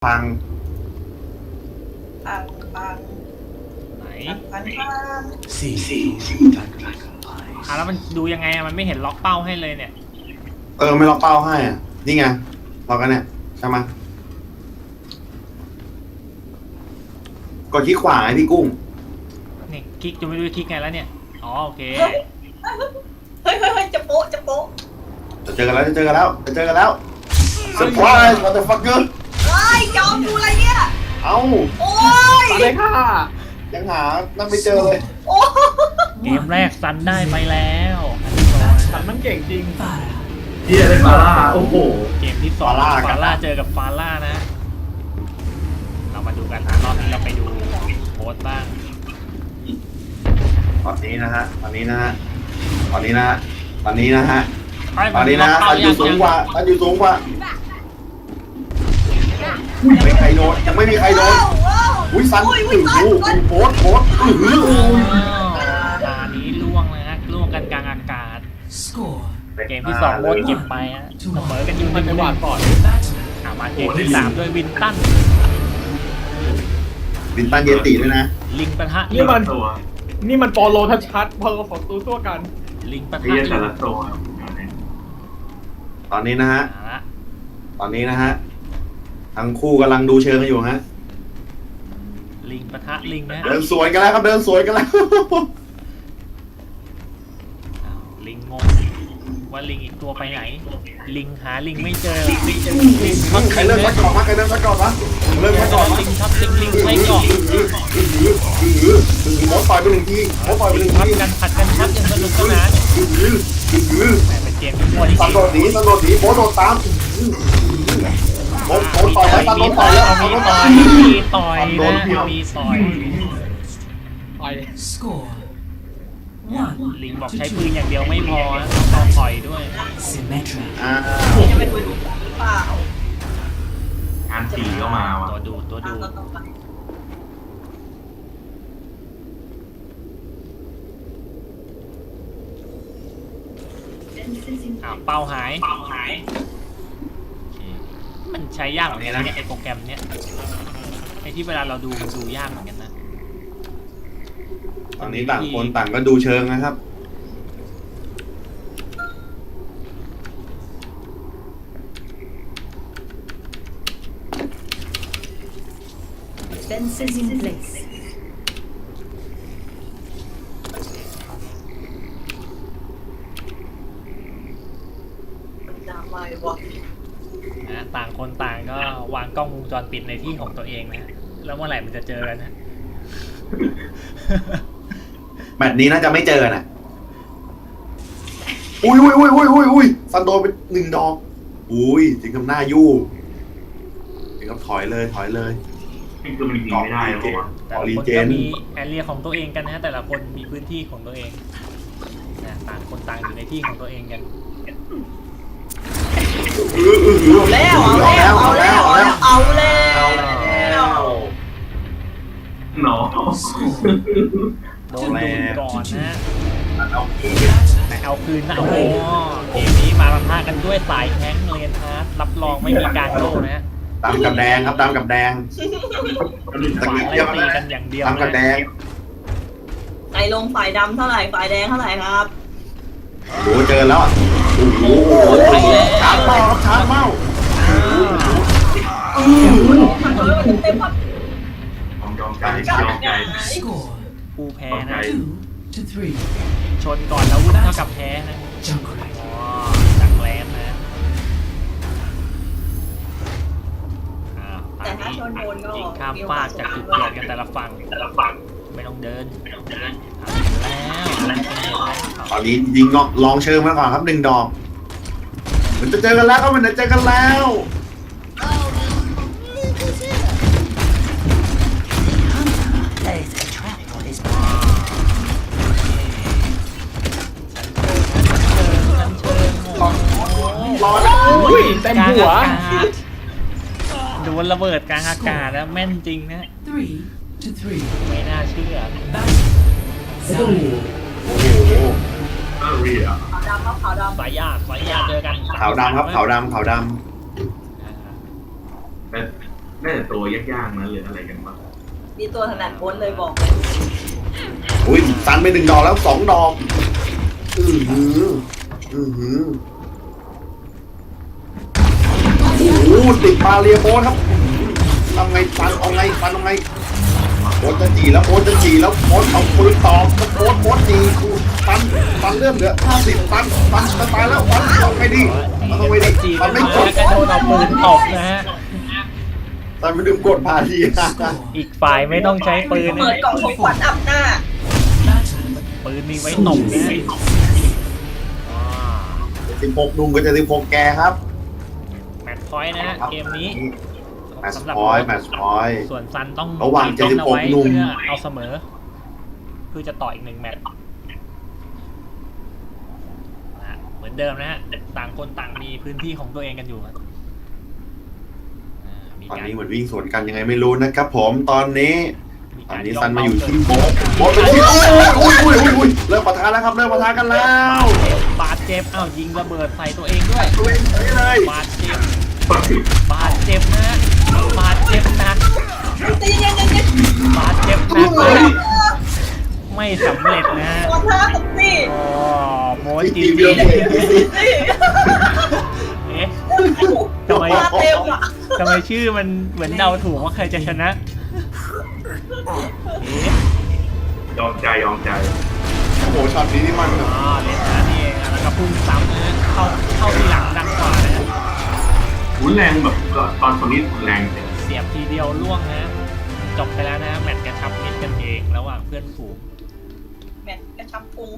พังปังปังไหนปังปังสี่แล้วมันดูยังไงมันไม่เห็นล็อกเป้าให้เลยเนี่ย ไม่ล็อกเป้าให้อ่ะนี่ไงล็อกกันเนี่ยใช่ไหมกดคลิกขวาไงพี่กุ้ง นี่คลิกจะไม่รู้จะคลิกไงแล้วเนี่ยอ๋อโอเค เฮ้ยจะโป๊ะจะโป๊ะ จะเจอกันแล้วเซอร์ไพรส์ motherfucker เฮ้ยยอมดูอะไรเนี่ย เอ้า โอ้ย เลยค่ะ ยังหานั่นไม่เจอเลย โอ้ เกมแรกซันได้ไปแล้ว สันมันเก่งจริงเฮียได้ฟาร่าโอ้โห เกมที่สองฟาร่าเจอกับฟาร่านะ เรามาดูกันรอบนี้เราไปดูโพสต์บ้าง ตอนนี้นะฮะตอนนี้นะฮะมันอยู่สูงกว่ายังไม่มีใครโดนอุ้ยสันโพสตานี้ล่วงเลยนะล่วงกันกลางอากาศ เกมที่สองโบนเก็บไปฮะเสมอกันอยู่1-1ก่อนมาเกมที่สามด้วยวินตัน เยติด้วยนะ ลิงปะทะ นี่มันปอโลชัดๆพอโลของตัวกัน ลิงปะทะ เรียกแต่ละตัว ตอนนี้นะฮะทั้งคู่กำลังดูเชิงกันอยู่ฮะ ลิงปะทะลิงนะ เดินสวนกันแล้ว ลิงงงว่าลิงอีกตัวไปไหน ลิงหาลิงไม่เจอลิง ใครเริ่มซัดก่อนวะเริ่มซัดก่อนวะ ลิงช็อตลิงใช้เกาะ โมดต่อยไปหนึ่งที ผัดกันชัดอย่างสนุกสนานเป็นเกมที่มั่วจริง สันโดดหนีโมดโดดตามโมดต่อยแล้วสันโดดต่อยแล้ว มีต่อยนะมีต่อย ไป ลิงบอกใช้ปืนอย่างเดียวไม่พอต้องถอยด้วย จะเป็นปืนหรือเปล่าง านตีก็มาว่ะ ตัวดู ต้องไป เป้าหายมันใช้ยากเหมือนกันนะเนี่ยไอโปรแกรมเนี้ยไอที่เวลาเราดูมันดูยากเหมือนกันนะ ตอนนี้ต่างคนต่างก็ดูเชิงนะครับน้ำมาเลยวะ นะต่างคนต่างก็วางกล้องวงจรปิดในที่ของตัวเองนะแล้วเมื่อไหร่มันจะเจอกันนะ แมตช์นี้น่าจะไม่เจอน่ะอุ้ยซันโดเป็นหนึ่งดอกอุ้ยถึงกับหน้ายู่ถึงกับถอยเลย คือมันยิงไม่ได้หรอวะ แต่ละคนก็มีแอเรียของตัวเองกันนะแต่ละคนมีพื้นที่ของตัวเองนะต่างคนต่างอยู่ในที่ของตัวเองกัน เอาแล้ว หนอ โดนก่อนนะ เอาคืน แต่เอาคืนนะโอ้โหเกมนี้มาปะทะกันด้วยสายแท้งเรียนฮาร์ดรับรองไม่มีการโต้นะ ดำกับแดงครับดำกับแดง ฝ่ายไล่ตีกันอย่างเดียว ดำกับแด นะ ง ใส่ลงฝ่ายดำเท่าไหร่ฝ่ายแดงเท่าไหร่ครับ โอ้เจอแล้วโอ้โหชาร์จเมา เต็มครับ ยอมใจ ผู้แพ้นะชนก่อนแล้ววุ้นเท่ากับแพ้นะอ๋อจังแรมนะแต่ถ้า ตอนนี้ ชนโดนก็ ยิงข้ามฟากจากจุดเกิดกันแต่ละฝั่งไม่ต้องเดินแล้วตอนนี้ยิงลองเชิงมาก่อนครับหนึ่งดอกมันจะเจอกันแล้ว รอแล้ว อุ้ยเต็มหัว โดนระเบิดกลางอากาศแล้วแม่นจริงนะไม่น่าเชื่อ โอ้โห เรีย ขาวดำครับขาวดำ สายญาติเจอกัน ขาวดำครับขาวดำ เป็น น่าจะตัวยากๆนะหรืออะไรกันบ้าง นี่ตัวถนัดโพสเลยบอกเลย อุ้ยซันไป1 ดอกแล้ว2 ดอกอือหืออือหือโอ้โหติดบาเรียโบสครับทำไงฟันเอาไงฟันเอาไงโบสจะจีแล้วโบสจะจีแล้วโบสเอาปืนตอบโบสจีฟันเลื่อนเหลือ50ฟันจะตายแล้วฟันเอาไงดีมันเอาไงดี จี ฟั กัน น ไม่ มาก ด กระโดดเอาปืนตบนะฮะ ฟันไม่ลืมกดพาที อีกฝ่ายไม่ต้องใช้ปืน เปิดกล่องของขวัญอับหน้า ปืนมีไว้ตบนะอ่า 16 หนุ่มก็จะ16 แกครับ แมตช์พอยต์นะฮะเกมนี้ แมตช์พอยต์ ส่วนซันต้อง ระหว่าง เล่นเอาไว้ 76หนุ่ม เพื่อเอาเสมอเพื่อจะต่ออีก1 แมตช์นะเหมือนเดิมนะฮะต่างคนต่างมีพื้นที่ของตัวเองกันอยู่ครับมี ตอน การ นี้เหมือนวิ่งสวนกันยังไงไม่รู้นะครับผมตอนนี้ มี ตอก าน ร นี้ ย่ ซันมาอยู่ที่ เกิด โบสเป็นที่อุ้ยเริ่มปะทะแล้วครับเริ่มปะทะกันแล้ว บาดเจ็บอ้าวยิงระเบิดใส่ตัวเองด้วย ตัวเองใช้เลย บาดเจ็บบาดเจ็บนะบาดเจ็บหนัก ตีเย็นเย็น บาดเจ็บหนักเลยไม่สำเร็จนะ ตัวท่าตบตี อ๋อโม ที่ จี ทีเดี บี ยว เอ๊ะ ตัว ทำไม ท่าเต็มอ่ะ ทำไมชื่อมันเหมือนเดาถูกว่าใครจะชนะเอ๊ะ ยอมใจ โอ้โหช็อตนี้นี่มันแบบ อ๋อเล่นนะนี่เองแล้วก็พุ่งซ้ำนะเข้าทีหลังดังกว่านะ รุนแรงแบบตอนนี้รุนแรงจริง เสียบทีเดียวล่วงนะจบไปแล้วนะแมตช์กระชับมิตรกันเองระหว่างเพื่อนฝูง แมทกระชับพุง